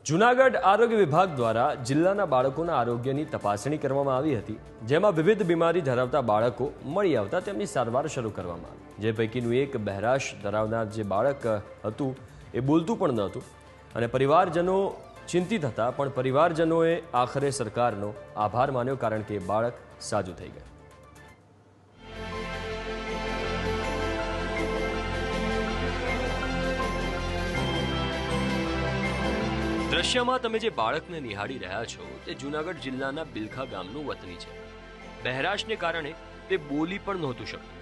જૂનાગઢ આરોગ્ય વિભાગ દ્વારા જિલ્લાના બાળકોના આરોગ્યની તપાસણી કરવામાં આવી હતી, જેમાં વિવિધ બીમારી ધરાવતા બાળકો મળી આવતા તેમની સારવાર શરૂ કરવામાં આવી, જે પૈકીનું એક બહેરાશ ધરાવનાર જે બાળક હતું એ બોલતું પણ ન હતું અને પરિવારજનો ચિંતિત હતા, પણ પરિવારજનોએ આખરે સરકારનો આભાર માન્યો, કારણ કે એ બાળક સાજું થઈ ગયું. દ્રશ્યમાં તમે જે બાળકને નિહાળી રહ્યા છો તે જૂનાગઢ જિલ્લાના બિલખા ગામનું વતની છે. બહેરાશને કારણે તે બોલી પણ નહોતું શકતું.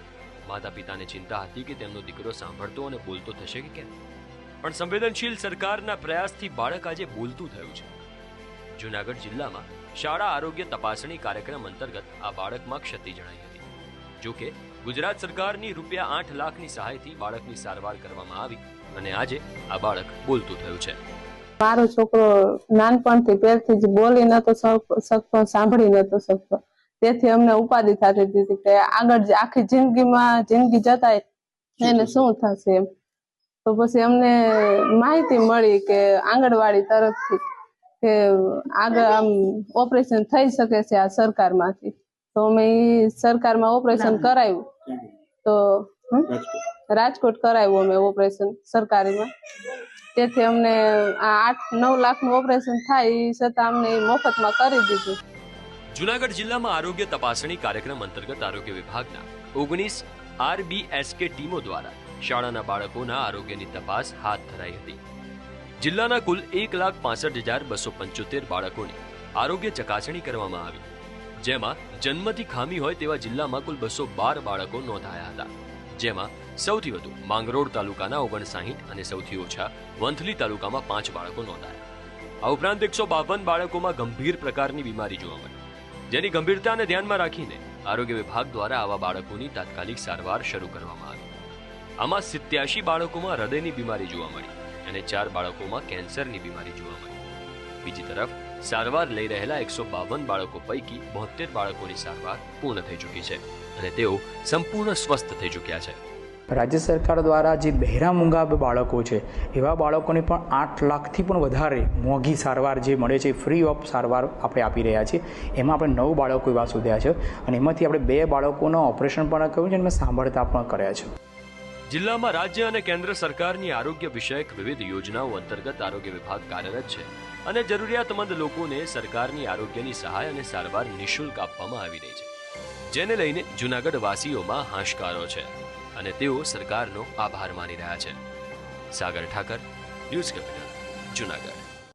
માતા પિતાને ચિંતા હતી કે તેમનો દીકરો સાંભળતો અને બોલતો થશે કે કેમ, પણ સંવેદનશીલ સરકારના પ્રયાસથી બાળક આજે બોલતું થયું છે. જૂનાગઢ જિલ્લામાં શાળા આરોગ્ય તપાસણી કાર્યક્રમ અંતર્ગત આ બાળકમાં ક્ષતિ જણાઈ હતી. જો કે ગુજરાત સરકારની ₹8 લાખની સહાયથી બાળકની સારવાર કરવામાં આવી અને આજે આ બાળક બોલતું થયું છે. મારો છોકરો નાનપણથી પહેરથી જ બોલી નતો શકતો, સાંભળી નતો શકતો, તેથી અમને ઉપાધિ થતી હતી કે આગળ આખી જિંદગી જતા એને શું થશે એમ. તો પછી અમને માહિતી મળી કે આંગણવાડી તરફથી કે આગળ આમ ઓપરેશન થઈ શકે છે આ સરકારમાંથી. તો અમે સરકારમાં ઓપરેશન કરાવ્યું, તો રાજકોટ કરાવ્યું અમે ઓપરેશન સરકારીમાં. તેથી અમને આ 8-9 લાખનું ઓપરેશન થાય એ છતાં અમને મફતમાં કરી દીધું. જૂનાગઢ જિલ્લામાં આરોગ્ય તપાસણી કાર્યક્રમ અંતર્ગત આરોગ્ય વિભાગના 19 RBSK ટીમો દ્વારા શાળાના બાળકોના આરોગ્યની તપાસ હાથ ધરાઈ હતી. જિલ્લાના કુલ 1,65,275 બાળકોની આરોગ્ય ચકાસણી કરવામાં આવી, જેમાં જન્મથી ખામી હોય તેવા જિલ્લામાં કુલ 212 બાળકો નોંધાયા હતા, જેમાં સૌથી વધુ માંગરોળ તાલુકાના 59 અને સૌથી ઓછા વંથલી તાલુકામાં 5 બાળકો નોંધાયા. આ ઉપરાંત 152 બાળકોમાં ગંભીર પ્રકારની બીમારી જોવા મળી, જેની ગંભીરતાને ધ્યાનમાં રાખીને આરોગ્ય વિભાગ દ્વારા આવા બાળકોની તાત્કાલિક સારવાર શરૂ કરવામાં આવી. આમાં 87 બાળકોમાં હૃદયની બીમારી જોવા મળી અને 4 બાળકોમાં કેન્સરની બીમારી જોવા મળી. બીજી તરફ સારવાર લઈ રહેલા 152 બાળકો પૈકી 72 બાળકોની સારવાર પૂર્ણ થઈ ચૂકી છે અને તેઓ સંપૂર્ણ સ્વસ્થ થઈ ચૂક્યા છે. રાજ્ય સરકાર દ્વારા જે બહેરા મૂંગા બાળકો છે એવા બાળકોને પણ 8 લાખથી પણ વધારે મોંઘી સારવાર જે મળે છે, ફ્રી ઓફ સારવાર આપણે આપી રહ્યા છીએ. એમાં આપણે 9 બાળકો એવા શોધ્યા છે અને એમાંથી આપણે 2 બાળકોનું ઓપરેશન પણ કર્યું છે અને સાંભળતા પણ કર્યા છે. જિલ્લામાં રાજ્ય અને કેન્દ્ર સરકારની આરોગ્ય વિષયક વિવિધ યોજનાઓ અંતર્ગત આરોગ્ય વિભાગ કાર્યરત છે અને જરૂરિયાતમંદ લોકોને સરકારની આરોગ્યની સહાય અને સારવાર નિઃશુલ્ક આપવામાં આવી રહી છે, જેને લઈને જૂનાગઢ વાસીઓમાં હાશકારો છે અને તેઓ સરકારનો આભાર માની રહ્યા છે. સાગર ઠાકર, ન્યૂઝ કેપિટલ, જૂનાગઢ.